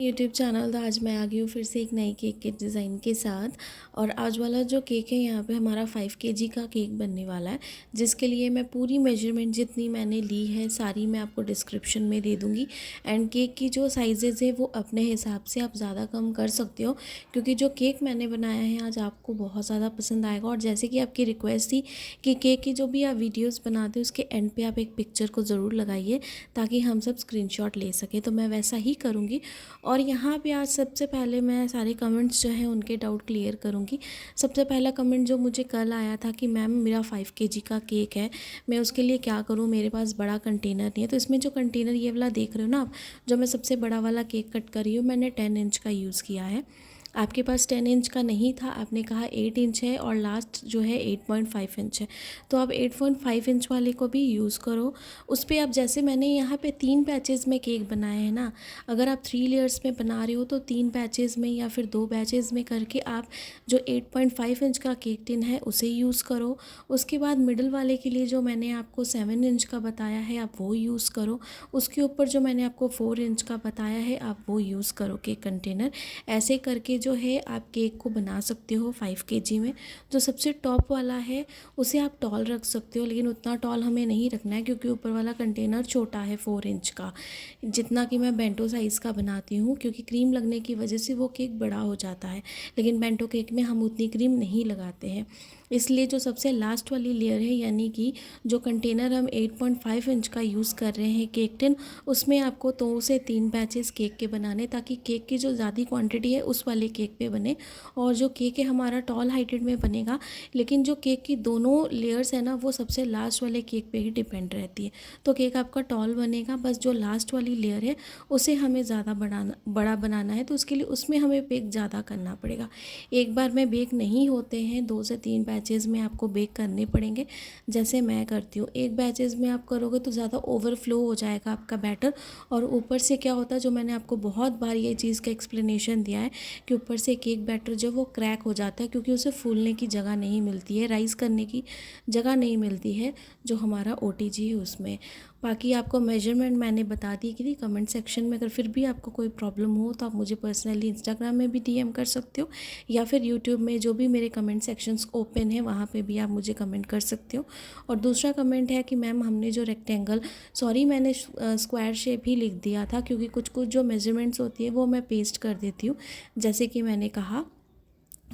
YouTube channel. तो आज मैं आ गई हूँ फिर से एक नई केक के डिज़ाइन के साथ। और आज वाला जो केक है यहाँ पे हमारा 5 kg का केक बनने वाला है, जिसके लिए मैं पूरी मेजरमेंट जितनी मैंने ली है सारी मैं आपको डिस्क्रिप्शन में दे दूँगी। एंड केक की जो साइजेज़ है वो अपने हिसाब से आप ज़्यादा कम कर सकते हो, क्योंकि जो केक मैंने बनाया है आज आपको बहुत ज़्यादा पसंद आएगा। और जैसे कि आपकी रिक्वेस्ट थी कि केक की जो भी आप वीडियोज़ बनाते हो उसके एंड पर आप एक पिक्चर को ज़रूर लगाइए ताकि हम सब स्क्रीनशॉट ले सकें, तो मैं वैसा ही करूँगी। और यहाँ पे आज सबसे पहले मैं सारे कमेंट्स जो हैं उनके डाउट क्लियर करूँगी। सबसे पहला कमेंट जो मुझे कल आया था कि मैम मेरा 5 kg का केक है, मैं उसके लिए क्या करूँ, मेरे पास बड़ा कंटेनर नहीं है। तो इसमें जो कंटेनर ये वाला देख रहे हो ना आप, जो मैं सबसे बड़ा वाला केक कट कर रही हूँ, मैंने 10 इंच का यूज़ किया है। आपके पास 10 इंच का नहीं था, आपने कहा 8 इंच है और लास्ट जो है 8.5 इंच है, तो आप 8.5 इंच वाले को भी यूज़ करो। उस पर आप जैसे मैंने यहाँ पे 3 पैचेज़ में केक बनाए हैं ना, अगर आप 3 लेयर्स में बना रहे हो तो 3 पैचेज़ में या फिर 2 बैचेज़ में करके आप जो 8.5 इंच का केक टिन है उसे यूज़ करो। उसके बाद मिडल वाले के लिए जो मैंने आपको 7 इंच का बताया है आप वो यूज़ करो। उसके ऊपर जो मैंने आपको 4 इंच का बताया है आप वो यूज़ करो केक कंटेनर। ऐसे करके जो है आप केक को बना सकते हो 5 kg में। जो सबसे टॉप वाला है उसे आप टॉल रख सकते हो, लेकिन उतना टॉल हमें नहीं रखना है क्योंकि ऊपर वाला कंटेनर छोटा है 4 इंच का, जितना कि मैं बेंटो साइज़ का बनाती हूँ, क्योंकि क्रीम लगने की वजह से वो केक बड़ा हो जाता है। लेकिन बेंटो केक में हम उतनी क्रीम नहीं लगाते हैं, इसलिए जो सबसे लास्ट वाली लेयर है यानी कि जो कंटेनर हम 8.5 इंच का यूज़ कर रहे हैं केक टिन, उसमें आपको 2 से 3 बैचेस केक के बनाने, ताकि केक की जो ज़्यादा क्वांटिटी है उस वाले केक पे बने। और जो केक है हमारा टॉल हाइटेड में बनेगा, लेकिन जो केक की दोनों लेयर्स है ना वो सबसे लास्ट वाले केक पे ही डिपेंड रहती है। तो केक आपका टॉल बनेगा, बस जो लास्ट वाली लेयर है उसे हमें ज़्यादा बड़ा बनाना है, तो उसके लिए उसमें हमें बेक ज़्यादा करना पड़ेगा। एक बार में बेक नहीं होते हैं, 2 से 3 बैचेज़ में आपको बेक करने पड़ेंगे, जैसे मैं करती हूँ। एक बैचेज़ में आप करोगे तो ज़्यादा ओवरफ्लो हो जाएगा आपका बैटर, और ऊपर से क्या होता है, जो मैंने आपको बहुत बार ये चीज़ का एक्सप्लेनेशन दिया है कि ऊपर से केक बैटर जो वो क्रैक हो जाता है, क्योंकि उसे फूलने की जगह नहीं मिलती है, राइस करने की जगह नहीं मिलती है जो हमारा ओटीजी है उसमें। बाकी आपको मेजरमेंट मैंने बता दी कि कमेंट सेक्शन में, अगर फिर भी आपको कोई प्रॉब्लम हो तो आप मुझे पर्सनली इंस्टाग्राम में भी डीएम कर सकते हो, या फिर यूट्यूब में जो भी मेरे कमेंट सेक्शंस ओपन है वहाँ पे भी आप मुझे कमेंट कर सकते हो। और दूसरा कमेंट है कि मैम हमने जो रेक्टेंगल, सॉरी मैंने स्क्वायर शेप ही लिख दिया था, क्योंकि कुछ कुछ जो मेजरमेंट्स होती है वो मैं पेस्ट कर देती हूँ, जैसे कि मैंने कहा।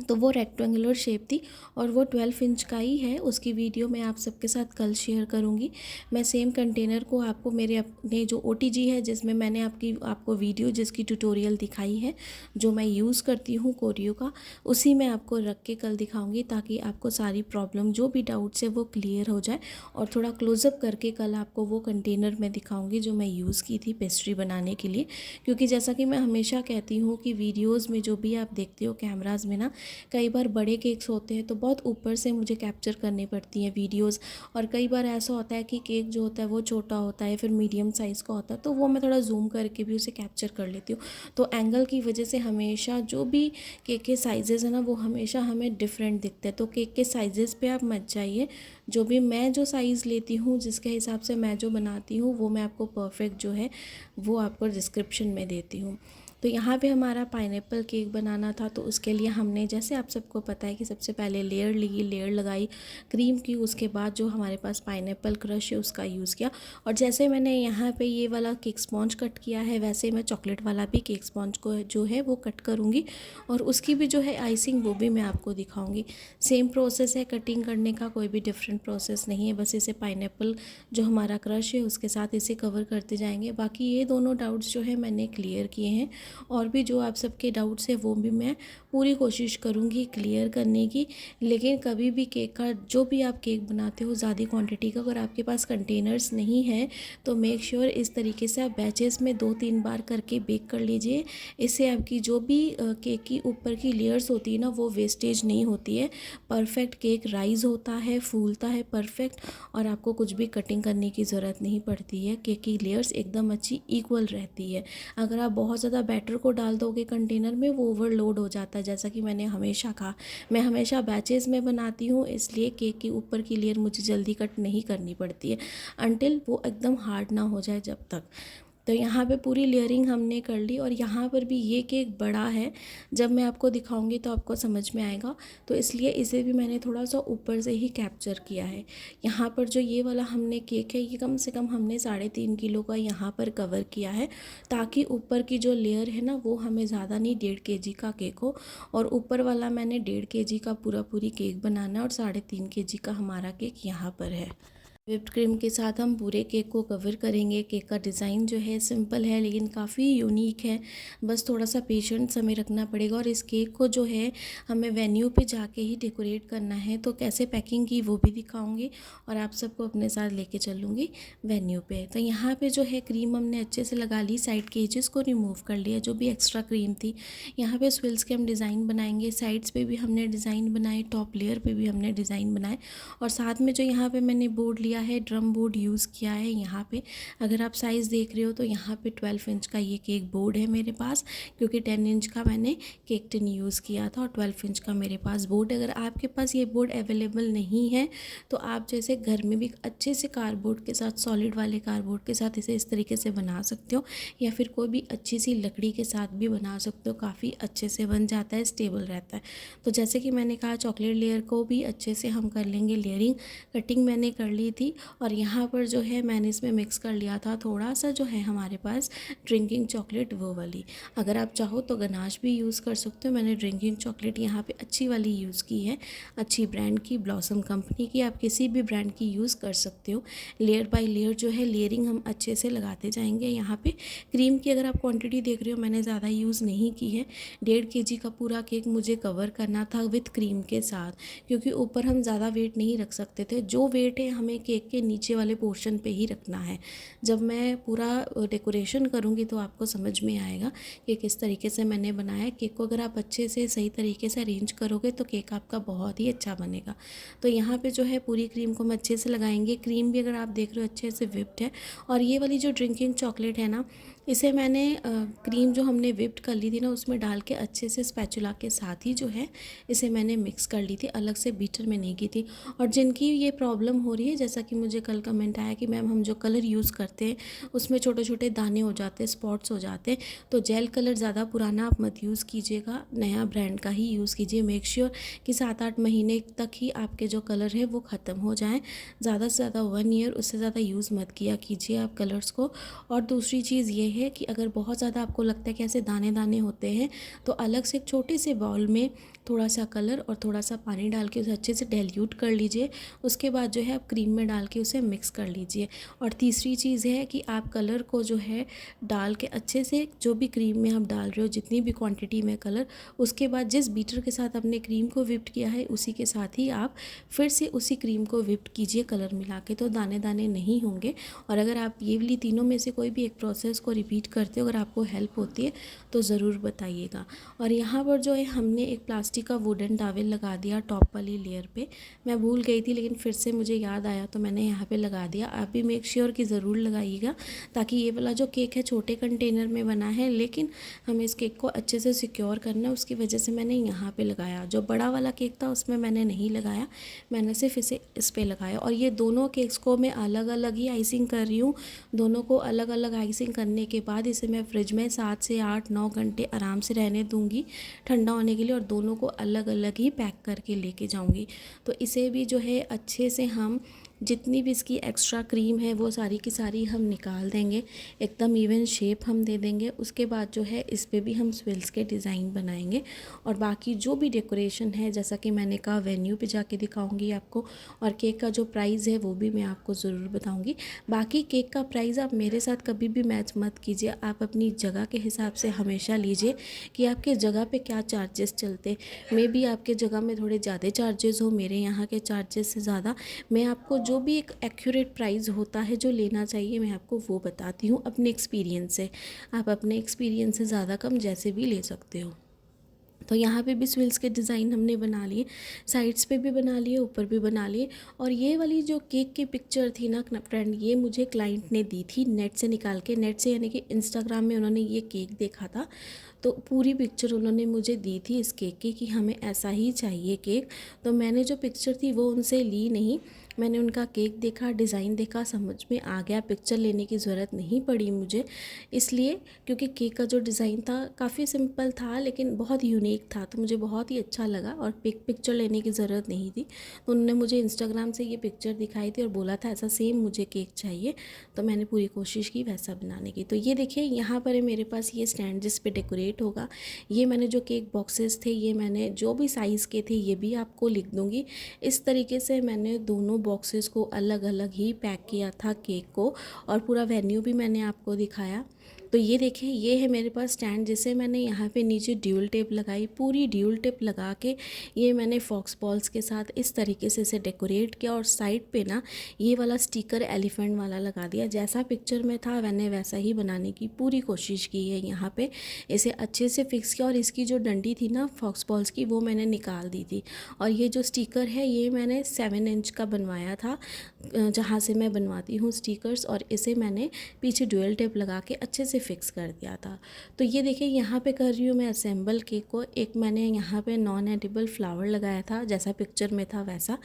तो वो रेक्टेंगुलर शेप थी और वो 12 इंच का ही है। उसकी वीडियो मैं आप सबके साथ कल शेयर करूँगी। मैं सेम कंटेनर को आपको मेरे अपने जो ओटीजी है जिसमें मैंने आपको वीडियो जिसकी ट्यूटोरियल दिखाई है, जो मैं यूज़ करती हूँ कोरियो का, उसी में आपको रख के कल दिखाऊँगी, ताकि आपको सारी प्रॉब्लम जो भी डाउट्स है वो क्लियर हो जाए। और थोड़ा क्लोज़अप करके कल आपको वो कंटेनर मैं दिखाऊँगी जो मैं यूज़ की थी पेस्ट्री बनाने के लिए। क्योंकि जैसा कि मैं हमेशा कहती हूँ कि वीडियोज़ में जो भी आप देखते हो कैमराज़ में ना, कई बार बड़े केक्स होते हैं तो बहुत ऊपर से मुझे कैप्चर करनी पड़ती हैं वीडियोस, और कई बार ऐसा होता है कि केक जो होता है वो छोटा होता है, फिर मीडियम साइज़ का होता है, तो वो मैं थोड़ा जूम करके भी उसे कैप्चर कर लेती हूँ। तो एंगल की वजह से हमेशा जो भी केक के साइजेज़ हैं ना वो हमेशा हमें डिफरेंट दिखते हैं। तो केक के साइजेज़ पे आप मत जाइए, जो भी मैं जो साइज़ लेती हूँ जिसके हिसाब से मैं जो बनाती हूँ वो मैं आपको परफेक्ट जो है वो आपको डिस्क्रिप्शन में देती हूँ। तो यहाँ पे हमारा पाइनएप्पल केक बनाना था, तो उसके लिए हमने, जैसे आप सबको पता है कि सबसे पहले लेयर ली, लेयर लगाई क्रीम की, उसके बाद जो हमारे पास पाइनएप्पल क्रश है उसका यूज़ किया। और जैसे मैंने यहाँ पे ये वाला केक स्पॉन्ज कट किया है, वैसे मैं चॉकलेट वाला भी केक स्पॉन्ज को जो है वो कट करूँगी, और उसकी भी जो है आइसिंग वो भी मैं आपको दिखाऊँगी। सेम प्रोसेस है कटिंग करने का, कोई भी डिफरेंट प्रोसेस नहीं है, बस इसे पाइनएप्पल जो हमारा क्रश है उसके साथ इसे कवर करते जाएंगे। बाकी ये दोनों डाउट्स जो है मैंने क्लियर किए हैं, और भी जो आप सबके डाउट्स है वो भी मैं पूरी कोशिश करूँगी क्लियर करने की। लेकिन कभी भी केक का, जो भी आप केक बनाते हो ज़्यादा क्वांटिटी का, अगर आपके पास कंटेनर्स नहीं है तो मेक श्योर इस तरीके से आप बैचेस में 2-3 बार करके बेक कर लीजिए। इससे आपकी जो भी केक की ऊपर की लेयर्स होती है ना वो वेस्टेज नहीं होती है, परफेक्ट केक राइज होता है, फूलता है परफेक्ट, और आपको कुछ भी कटिंग करने की ज़रूरत नहीं पड़ती है। केक की लेयर्स एकदम अच्छी इक्वल रहती है। अगर आप बहुत ज़्यादा बैटर को डाल दोगे कंटेनर में वो ओवरलोड हो जाता है, जैसा कि मैंने हमेशा कहा, मैं हमेशा बैचेस में बनाती हूँ, इसलिए केक की ऊपर की लेयर मुझे जल्दी कट नहीं करनी पड़ती है, अनटिल वो एकदम हार्ड ना हो जाए जब तक। तो यहाँ पे पूरी लेयरिंग हमने कर ली और यहाँ पर भी ये केक बड़ा है, जब मैं आपको दिखाऊंगी तो आपको समझ में आएगा, तो इसलिए इसे भी मैंने थोड़ा सा ऊपर से ही कैप्चर किया है। यहाँ पर जो ये वाला हमने केक है, ये कम से कम हमने 3.5 किलो का यहाँ पर कवर किया है, ताकि ऊपर की जो लेयर है ना वो हमें ज़्यादा नहीं 1.5 kg का केक हो। और ऊपर वाला मैंने 1.5 kg का पूरी केक बनाना है और 3.5 kg का हमारा केक यहाँ पर है। व्हिप्ड क्रीम के साथ हम पूरे केक को कवर करेंगे। केक का डिज़ाइन जो है सिंपल है लेकिन काफ़ी यूनिक है, बस थोड़ा सा पेशेंस हमें रखना पड़ेगा। और इस केक को जो है हमें वेन्यू पे जाके ही डेकोरेट करना है, तो कैसे पैकिंग की वो भी दिखाऊंगी और आप सबको अपने साथ लेके चलूँगी वेन्यू पे। तो यहाँ पे जो है क्रीम हमने अच्छे से लगा ली, साइड के एजेस को रिमूव कर लिया जो भी एक्स्ट्रा क्रीम थी। यहाँ पे स्विल्स के हम डिज़ाइन बनाएंगे, साइड्स पे भी हमने डिज़ाइन बनाए, टॉप लेयर पे भी हमने डिज़ाइन बनाए। और साथ में जो यहाँ पे मैंने बोर्ड लिया है, ड्रम बोर्ड यूज़ किया है। यहाँ पे अगर आप साइज़ देख रहे हो तो यहाँ पे 12 इंच का ये केक बोर्ड है मेरे पास, क्योंकि 10 इंच का मैंने केक टिन यूज़ किया था और 12 इंच का मेरे पास बोर्ड। अगर आपके पास ये बोर्ड अवेलेबल नहीं है तो आप जैसे घर में भी अच्छे से कार्डबोर्ड के साथ, सॉलिड वाले कार्डबोर्ड के साथ इसे इस तरीके से बना सकते हो, या फिर कोई भी अच्छी सी लकड़ी के साथ भी बना सकते हो, काफ़ी अच्छे से बन जाता है, स्टेबल रहता है। तो जैसे कि मैंने कहा, चॉकलेट लेयर को भी अच्छे से हम कर लेंगे लेयरिंग। कटिंग मैंने कर ली थी और यहाँ पर जो है मैंने इसमें मिक्स कर लिया था थोड़ा सा जो है हमारे पास ड्रिंकिंग चॉकलेट, वो वाली। अगर आप चाहो तो गनाश भी यूज़ कर सकते हो। मैंने ड्रिंकिंग चॉकलेट यहाँ पे अच्छी वाली यूज़ की है, अच्छी ब्रांड की, ब्लॉसम कंपनी की, आप किसी भी ब्रांड की यूज़ कर सकते हो। लेयर बाय लेयर जो है लेयरिंग हम अच्छे से लगाते जाएंगे। यहाँ पे क्रीम की अगर आप क्वांटिटी देख रहे हो, मैंने ज़्यादा यूज़ नहीं की है। 1.5 kg का पूरा केक मुझे कवर करना था विथ क्रीम के साथ, क्योंकि ऊपर हम ज़्यादा वेट नहीं रख सकते थे। जो वेट है हमें केक के नीचे वाले पोर्शन पे ही रखना है। जब मैं पूरा डेकोरेशन करूँगी तो आपको समझ में आएगा कि किस तरीके से मैंने बनाया है। केक को अगर आप अच्छे से सही तरीके से अरेंज करोगे तो केक आपका बहुत ही अच्छा बनेगा। तो यहाँ पे जो है पूरी क्रीम को हम अच्छे से लगाएंगे। क्रीम भी अगर आप देख रहे हो अच्छे से विप्ड है। और ये वाली जो ड्रिंकिंग चॉकलेट है ना, इसे मैंने क्रीम जो हमने विप्ड कर ली थी ना उसमें डाल के अच्छे से स्पैचुला के साथ ही जो है इसे मैंने मिक्स कर ली थी, अलग से बीटर में नहीं की थी। और जिनकी ये प्रॉब्लम हो रही है, जैसा कि मुझे कल कमेंट आया कि मैम हम जो कलर यूज़ करते हैं उसमें छोटे छोटे दाने हो जाते हैं, स्पॉट्स हो जाते हैं, तो जेल कलर ज़्यादा पुराना आप मत यूज़ कीजिएगा, नया ब्रांड का ही यूज़ कीजिए। मेक श्योर कि 7-8 महीने तक ही आपके जो कलर है वो ख़त्म हो जाएँ। ज़्यादा से ज़्यादा 1 ईयर, उससे ज़्यादा यूज़ मत किया कीजिए आप कलर्स को। और दूसरी चीज़ ये है कि अगर बहुत ज़्यादा आपको लगता है कि ऐसे दाने दाने होते हैं, तो अलग से एक छोटे से बाउल में थोड़ा सा कलर और थोड़ा सा पानी डाल के उसे अच्छे से डाइल्यूट कर लीजिए। उसके बाद जो है आप क्रीम में डाल के उसे मिक्स कर लीजिए। और तीसरी चीज़ है कि आप कलर को जो है डाल के अच्छे से, जो भी क्रीम में आप डाल रहे हो जितनी भी क्वांटिटी में कलर, उसके बाद जिस बीटर के साथ आपने क्रीम को विप्ड किया है उसी के साथ ही आप फिर से उसी क्रीम को विप्ड कीजिए कलर मिला के, तो दाने दाने नहीं होंगे। और अगर आप ये वाली तीनों में से कोई भी एक प्रोसेस को रिपीट करते हो, अगर आपको हेल्प होती है तो ज़रूर बताइएगा। और यहाँ पर जो है हमने एक प्लास्टिक का वुडन टॉवल लगा दिया टॉप वाली लेयर पे। मैं भूल गई थी लेकिन फिर से मुझे याद आया तो मैंने यहाँ पे लगा दिया। आप भी मेक श्योर कि ज़रूर लगाइएगा, ताकि ये वाला जो केक है छोटे कंटेनर में बना है लेकिन हमें इस केक को अच्छे से सिक्योर करना है, उसकी वजह से मैंने यहाँ पे लगाया। जो बड़ा वाला केक था उसमें मैंने नहीं लगाया, मैंने सिर्फ इसे इस पर लगाया। और ये दोनों केक्स को मैं अलग अलग ही आइसिंग कर रही हूँ। दोनों को अलग अलग आइसिंग करने के बाद इसे मैं फ्रिज में 7 से 8-9 घंटे आराम से रहने दूँगी ठंडा होने के लिए, और दोनों को अलग अलग ही पैक करके लेके जाऊँगी। तो इसे भी जो है अच्छे से हम जितनी भी इसकी एक्स्ट्रा क्रीम है वो सारी की सारी हम निकाल देंगे, एकदम इवन शेप हम दे देंगे। उसके बाद जो है इस पे भी हम स्विल्स के डिज़ाइन बनाएंगे। और बाकी जो भी डेकोरेशन है, जैसा कि मैंने कहा, वेन्यू पे जाके दिखाऊंगी आपको। और केक का जो प्राइस है वो भी मैं आपको ज़रूर बताऊंगी। बाकी केक का प्राइस आप मेरे साथ कभी भी मैच मत कीजिए, आप अपनी जगह के हिसाब से हमेशा लीजिए कि आपके जगह पे क्या चार्जेस चलते। मे बी आपके जगह में थोड़े ज़्यादा चार्जेस हो, मेरे यहाँ के चार्जेस से ज़्यादा। मैं आपको जो भी एक एक्यूरेट प्राइस होता है जो लेना चाहिए, मैं आपको वो बताती हूँ अपने एक्सपीरियंस से। आप अपने एक्सपीरियंस से ज़्यादा कम जैसे भी ले सकते हो। तो यहाँ पे भी स्विल्स के डिज़ाइन हमने बना लिए, साइड्स पे भी बना लिए, ऊपर भी बना लिए। और ये वाली जो केक की पिक्चर थी ना फ्रेंड, ये मुझे क्लाइंट ने दी थी नेट से निकाल के। नेट से यानी कि इंस्टाग्राम में उन्होंने ये केक देखा था, तो पूरी पिक्चर उन्होंने मुझे दी थी इस केक की कि हमें ऐसा ही चाहिए केक। तो मैंने जो पिक्चर थी वो उनसे ली नहीं, मैंने उनका केक देखा, डिज़ाइन देखा, समझ में आ गया, पिक्चर लेने की ज़रूरत नहीं पड़ी मुझे, इसलिए क्योंकि केक का जो डिज़ाइन था काफ़ी सिंपल था लेकिन बहुत यूनिक था, तो मुझे बहुत ही अच्छा लगा और पिक्चर लेने की ज़रूरत नहीं थी। तो उन्होंने मुझे इंस्टाग्राम से ये पिक्चर दिखाई थी और बोला था ऐसा सेम मुझे केक चाहिए, तो मैंने पूरी कोशिश की वैसा बनाने की। तो ये देखिए यहाँ पर है मेरे पास ये स्टैंड जिस पे डेकोरेट होगा। ये मैंने जो केक बॉक्सेस थे ये मैंने जो भी साइज़ के थे ये भी आपको लिख दूँगी। इस तरीके से मैंने दोनों बॉक्सेस को अलग अलग ही पैक किया था केक को, और पूरा वेन्यू भी मैंने आपको दिखाया। तो ये देखिए ये है मेरे पास स्टैंड जिसे मैंने यहाँ पे नीचे ड्यूल टेप लगाई, पूरी ड्यूल टेप लगा के ये मैंने फॉक्स बॉल्स के साथ इस तरीके से इसे डेकोरेट किया, और साइड पे ना ये वाला स्टिकर एलिफेंट वाला लगा दिया। जैसा पिक्चर में था मैंने वैसा ही बनाने की पूरी कोशिश की है। यहाँ पे इसे अच्छे से फिक्स किया, और इसकी जो डंडी थी ना फॉक्स बॉल्स की वो मैंने निकाल दी थी। और ये जो स्टिकर है ये मैंने 7 इंच का बनवाया था जहाँ से मैं बनवाती हूँ स्टिकर्स, और इसे मैंने पीछे ड्यूल टेप लगा के अच्छे से फिक्स कर दिया था। तो ये देखिए यहाँ पे कर रही हूँ मैं असेंबल केक को। एक मैंने यहाँ पे नॉन एडिबल फ्लावर लगाया था जैसा पिक्चर में था वैसा।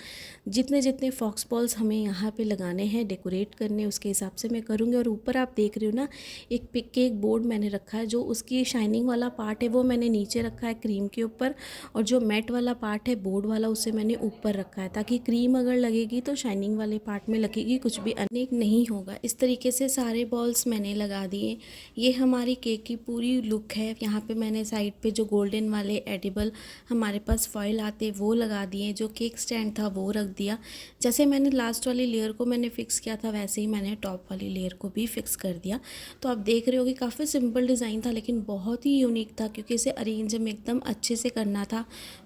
जितने जितने फॉक्स बॉल्स हमें यहाँ पे लगाने हैं डेकोरेट करने उसके हिसाब से मैं करूँगी। और ऊपर आप देख रही हो ना एक केक बोर्ड मैंने रखा है, जो उसकी शाइनिंग वाला पार्ट है वो मैंने नीचे रखा है क्रीम के ऊपर, और जो मैट वाला पार्ट है बोर्ड वाला उसे मैंने ऊपर रखा है, ताकि क्रीम अगर लगेगी तो शाइनिंग वाले पार्ट में लगेगी, कुछ भी अनेक नहीं होगा। इस तरीके से सारे बॉल्स मैंने लगा दिए। ये हमारी केक की पूरी लुक है। यहाँ पे मैंने साइड पे जो गोल्डन वाले एडिबल हमारे पास फॉइल आते वो लगा दिए, जो केक स्टैंड था वो रख दिया। जैसे मैंने लास्ट वाली लेयर को मैंने फ़िक्स किया था वैसे ही मैंने टॉप वाली लेयर को भी फ़िक्स कर दिया। तो आप देख रहे हो कि काफ़ी सिंपल डिज़ाइन था लेकिन बहुत ही यूनिक था, क्योंकि इसे अरेंज हमें एकदम अच्छे से करना था,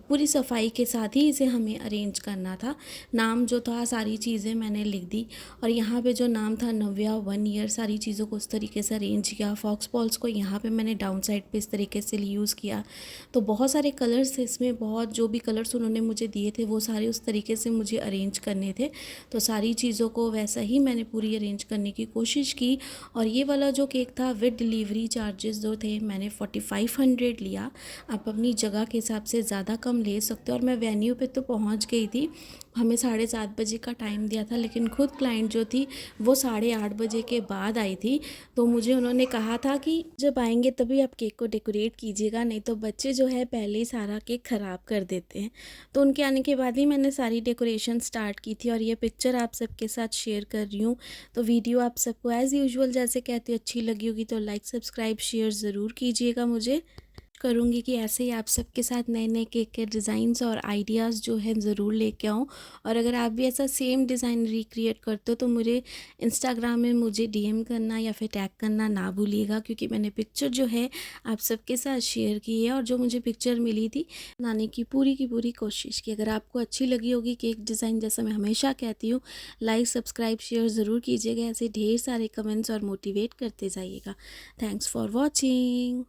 पूरी सफाई के साथ ही इसे हमें अरेंज करना था। नाम जो था सारी चीज़ें मैंने लिख दी, और यहाँ पे जो नाम था नव्या 1 ईयर, सारी चीज़ों को उस तरीके से अरेंज किया। फॉक्स बॉल्स को यहाँ पे मैंने डाउन साइड पे इस तरीके से यूज़ किया। तो बहुत सारे कलर्स थे इसमें, बहुत जो भी कलर्स उन्होंने मुझे दिए थे वो सारे उस तरीके से मुझे अरेंज करने थे। तो सारी चीज़ों को वैसा ही मैंने पूरी अरेंज करने की कोशिश की। और ये वाला जो केक था विद डिलीवरी चार्जेस जो थे मैंने 4500 लिया। आप अपनी जगह के हिसाब से ज़्यादा कम ले सकते हो। और मैं वेन्यू पे तो पहुंच गई थी, हमें 7:30 बजे का टाइम दिया था, लेकिन खुद क्लाइंट जो थी वो 8:30 बजे के बाद आई थी। तो मुझे उन्होंने कहा था कि जब आएंगे तभी आप केक को डेकोरेट कीजिएगा, नहीं तो बच्चे जो है पहले ही सारा केक ख़राब कर देते हैं। तो उनके आने के बाद ही मैंने सारी डेकोरेशन स्टार्ट की थी, और ये पिक्चर आप सबके साथ शेयर कर रही हूँ। तो वीडियो आप सबको एज़ यूजुअल जैसे कहती अच्छी लगी होगी तो लाइक सब्सक्राइब शेयर ज़रूर कीजिएगा। मुझे करूँगी कि ऐसे ही आप सबके साथ नए नए केक के डिज़ाइंस और आइडियाज़ जो हैं ज़रूर लेके आऊँ। और अगर आप भी ऐसा सेम डिज़ाइन रिक्रिएट करते हो तो मुझे इंस्टाग्राम में मुझे डीएम करना या फिर टैग करना ना भूलिएगा, क्योंकि मैंने पिक्चर जो है आप सबके साथ शेयर की है, और जो मुझे पिक्चर मिली थी बनाने की पूरी कोशिश की। अगर आपको अच्छी लगी होगी केक डिज़ाइन, जैसा मैं हमेशा कहती हूँ, लाइक सब्सक्राइब शेयर ज़रूर कीजिएगा। ऐसे ढेर सारे कमेंट्स और मोटिवेट करते जाइएगा। Thanks for watching.